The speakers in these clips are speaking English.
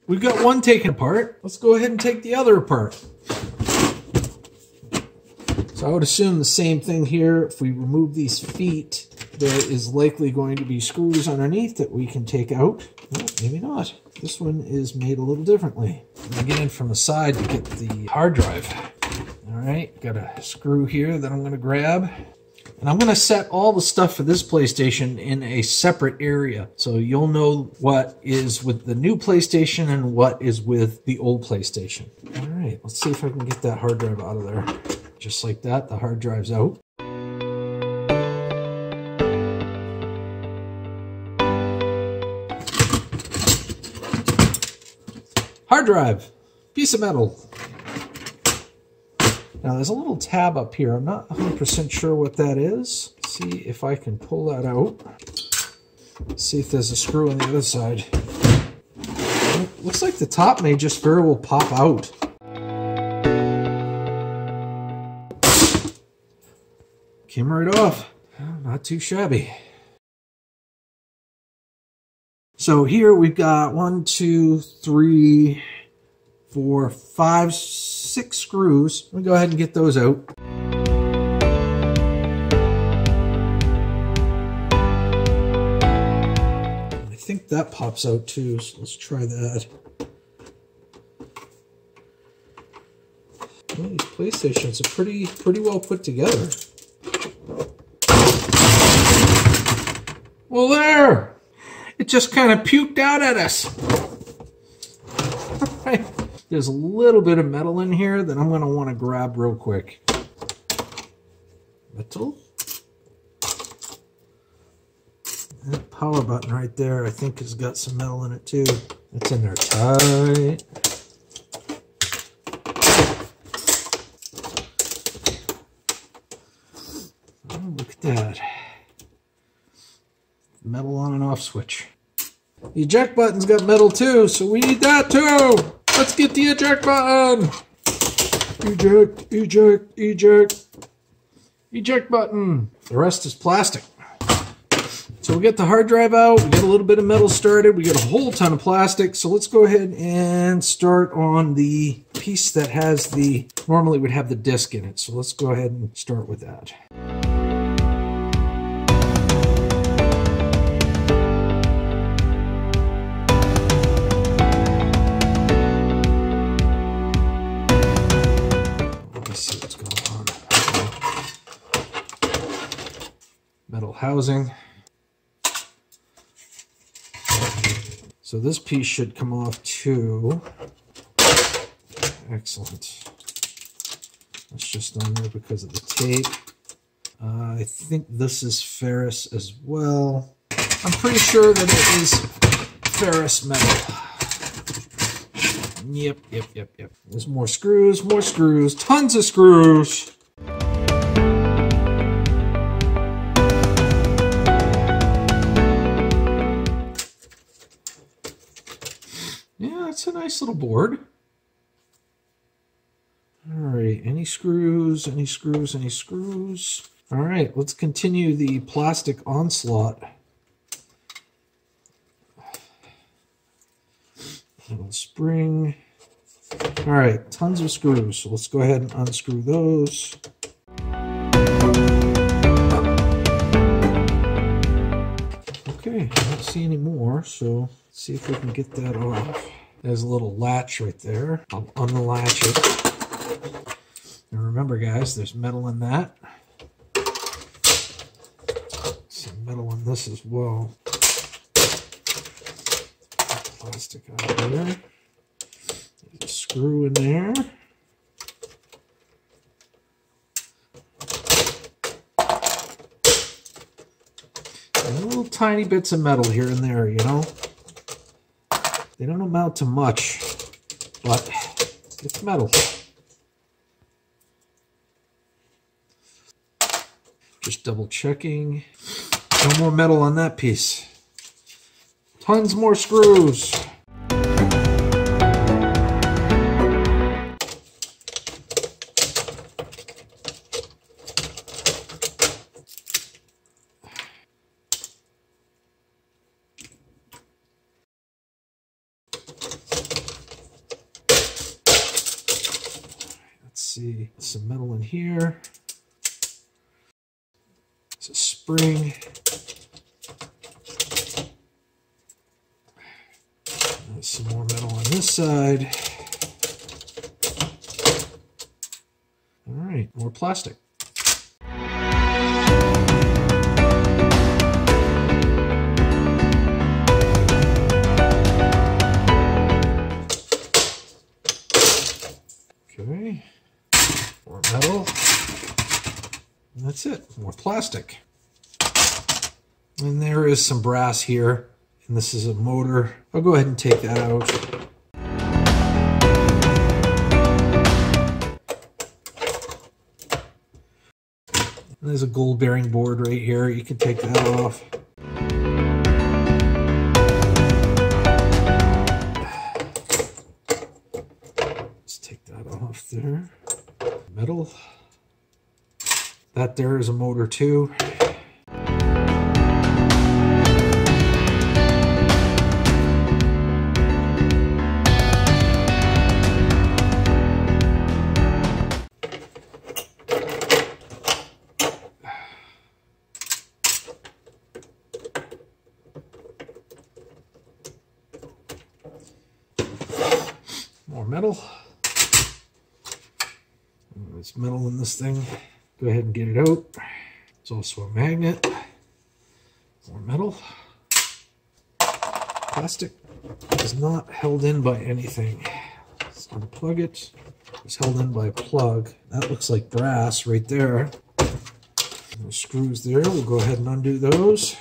we've got one taken apart. Let's go ahead and take the other apart. So I would assume the same thing here. If we remove these feet, there is likely going to be screws underneath that we can take out. Well, maybe not. This one is made a little differently. I'm going to get in from the side to get the hard drive. All right, got a screw here that I'm going to grab. And I'm going to set all the stuff for this PlayStation in a separate area. So you'll know what is with the new PlayStation and what is with the old PlayStation. All right, let's see if I can get that hard drive out of there. Just like that, the hard drive's out. Hard drive, piece of metal. Now there's a little tab up here. I'm not 100% sure what that is. Let's see if I can pull that out. Let's see if there's a screw on the other side. It looks like the top may just very well pop out. Came right off. Not too shabby. So here we've got 1, 2, 3, 4, 5, 6 screws. Let me go ahead and get those out. I think that pops out too, so let's try that. Well, these PlayStations are pretty well put together. Well, there! It just kind of puked out at us. Right. There's a little bit of metal in here that I'm going to want to grab real quick. Metal. That power button right there, I think, has got some metal in it too. That's in there tight. Oh, look at that. Metal on and off switch. The eject button's got metal too, so we need that too. Let's get the eject button. Eject, eject, eject. Eject button. The rest is plastic. So we get the hard drive out. We get a little bit of metal started. We get a whole ton of plastic. So let's go ahead and start on the piece that has the, normally would have the disc in it. So let's go ahead and start with that. Metal housing. So this piece should come off too. Excellent. That's just on there because of the tape. I think this is ferrous as well. I'm pretty sure that it is ferrous metal. Yep. There's more screws, tons of screws. Yeah, it's a nice little board. All right, any screws? All right, let's continue the plastic onslaught. Little spring. All right, tons of screws. So let's go ahead and unscrew those. Okay, I don't see any more, so let's see if we can get that off. There's a little latch right there. I'll unlatch it. And remember, guys, there's metal in that. Some metal in this as well. Plastic out there. There's a screw in there. And little tiny bits of metal here and there, you know. They don't amount to much, but it's metal. Just double checking. No more metal on that piece. Tons more screws. see some metal in here. It's a spring. There's some more metal on this side. All right, more plastic. Okay, more metal. And that's it, more plastic. And there is some brass here, and this is a motor. I'll go ahead and take that out. And there's a gold bearing board right here. You can take that off. Let's take that off there. Metal. That there is a motor too. More metal. There's metal in this thing. Go ahead and get it out. It's also a magnet. More metal. Plastic is not held in by anything. Let's unplug it. It's held in by a plug. That looks like brass right there. The screws there. We'll go ahead and undo those.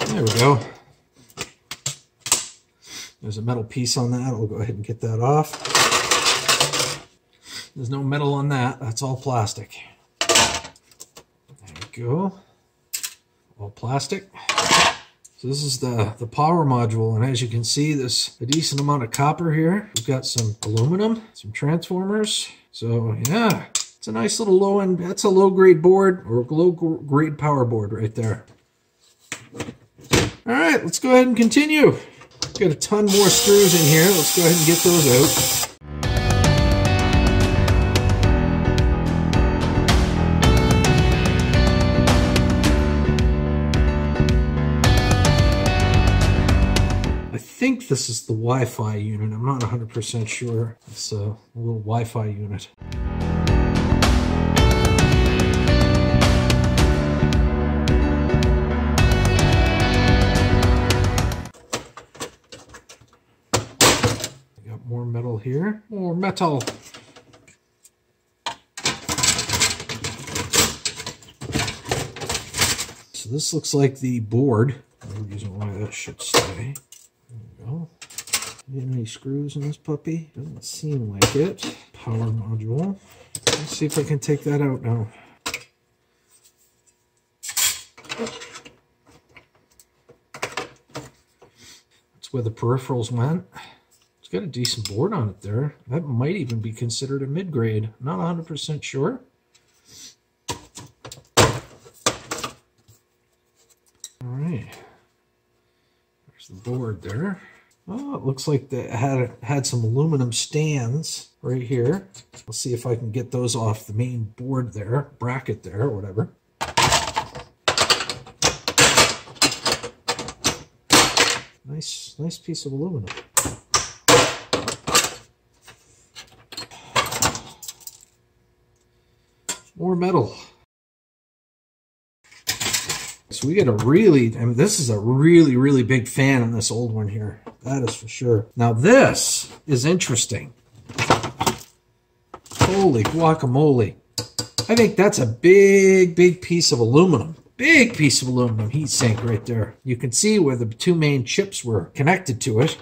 There we go. There's a metal piece on that. We'll go ahead and get that off. There's no metal on that. That's all plastic. There we go. All plastic. So this is the power module, and as you can see, there's a decent amount of copper here. We've got some aluminum, some transformers. So yeah, it's a nice little low end. That's a low grade board, or a low grade power board right there. All right, let's go ahead and continue. Got a ton more screws in here. Let's go ahead and get those out. I think this is the Wi-Fi unit. I'm not 100% sure. It's a little Wi-Fi unit. More metal here. More metal. So this looks like the board. No reason why that should stay. There we go. Any screws in this puppy? Doesn't seem like it. Power module. Let's see if I can take that out now. That's where the peripherals went. It's got a decent board on it there. That might even be considered a mid-grade. Not 100% sure. All right. There's the board there. Oh, it looks like they had some aluminum stands right here. Let's see if I can get those off the main board there, bracket there, or whatever. Nice piece of aluminum. More metal. So we get a really, I mean, this is a really big fan on this old one here. That is for sure. Now this is interesting. Holy guacamole. I think that's a big piece of aluminum. Big piece of aluminum heat sink right there. You can see where the two main chips were connected to it.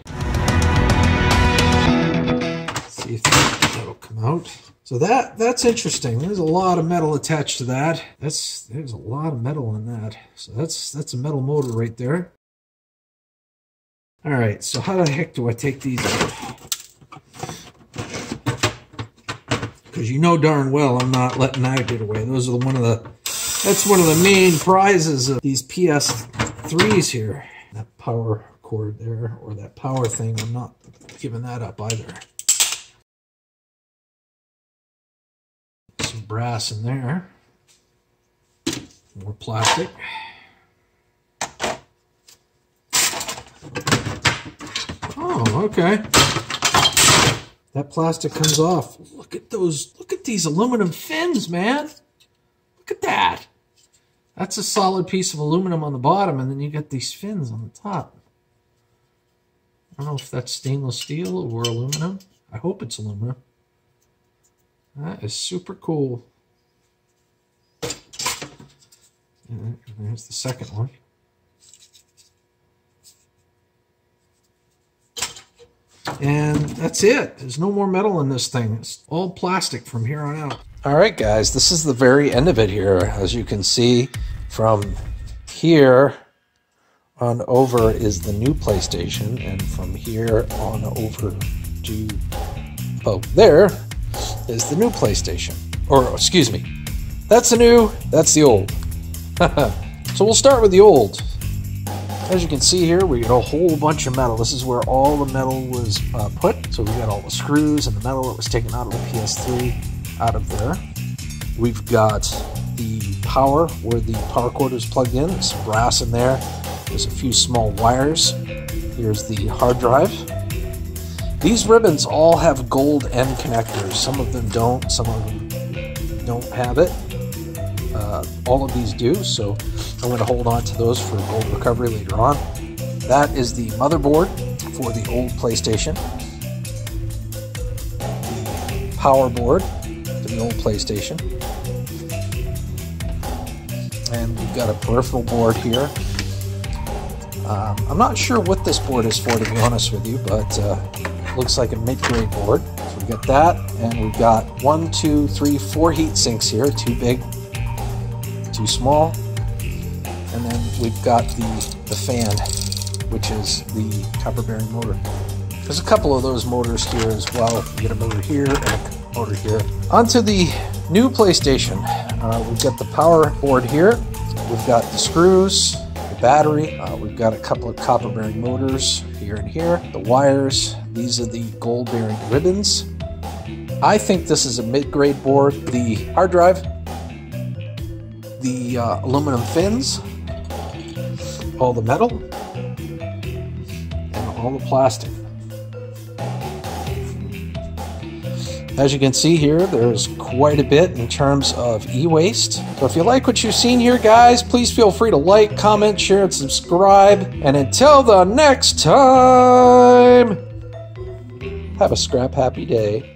Let's see if that'll come out. So that's interesting. There's a lot of metal attached to that. There's a lot of metal in that. So that's a metal motor right there. All right, so how the heck do I take these out? because you know darn well I'm not letting that get away. Those are that's one of the main prizes of these PS3s here. That power cord there, or that power thing, I'm not giving that up either. Some brass in there. More plastic. Oh, okay. That plastic comes off. Look at those. Look at these aluminum fins, man. Look at that. That's a solid piece of aluminum on the bottom, and then you get these fins on the top. I don't know if that's stainless steel or aluminum. I hope it's aluminum. That is super cool. And there's the second one. And that's it. There's no more metal in this thing. It's all plastic from here on out. All right, guys, this is the very end of it here. As you can see, from here on over is the new PlayStation, and from here on over to, oh, there is the new PlayStation. Or, excuse me, that's the new, that's the old. So we'll start with the old. As you can see here, we got a whole bunch of metal. This is where all the metal was put. So we got all the screws and the metal that was taken out of the PS3 out of there. We've got the power, where the power cord is plugged in. There's some brass in there. There's a few small wires. Here's the hard drive. These ribbons all have gold end connectors. Some of them don't. Some of them don't have it. All of these do, so I'm going to hold on to those for gold recovery later on. That is the motherboard for the old PlayStation. The power board for the old PlayStation. And we've got a peripheral board here. I'm not sure what this board is for, to be honest with you, but looks like a mid-grade board. So we've got that, and we've got 1, 2, 3, 4 heat sinks here, 2 big, 2 small, and then we've got the fan, which is the copper bearing motor. There's a couple of those motors here as well. You get a motor here and a motor here. Onto the new PlayStation. We've got the power board here. We've got the screws, the battery. We've got a couple of copper bearing motors here and here. The wires. These are the gold bearing ribbons. I think this is a mid-grade board. The hard drive, the aluminum fins, all the metal, and all the plastic. As you can see here, there's quite a bit in terms of e-waste. So if you like what you've seen here, guys, please feel free to like, comment, share, and subscribe. And until the next time, have a scrap happy day.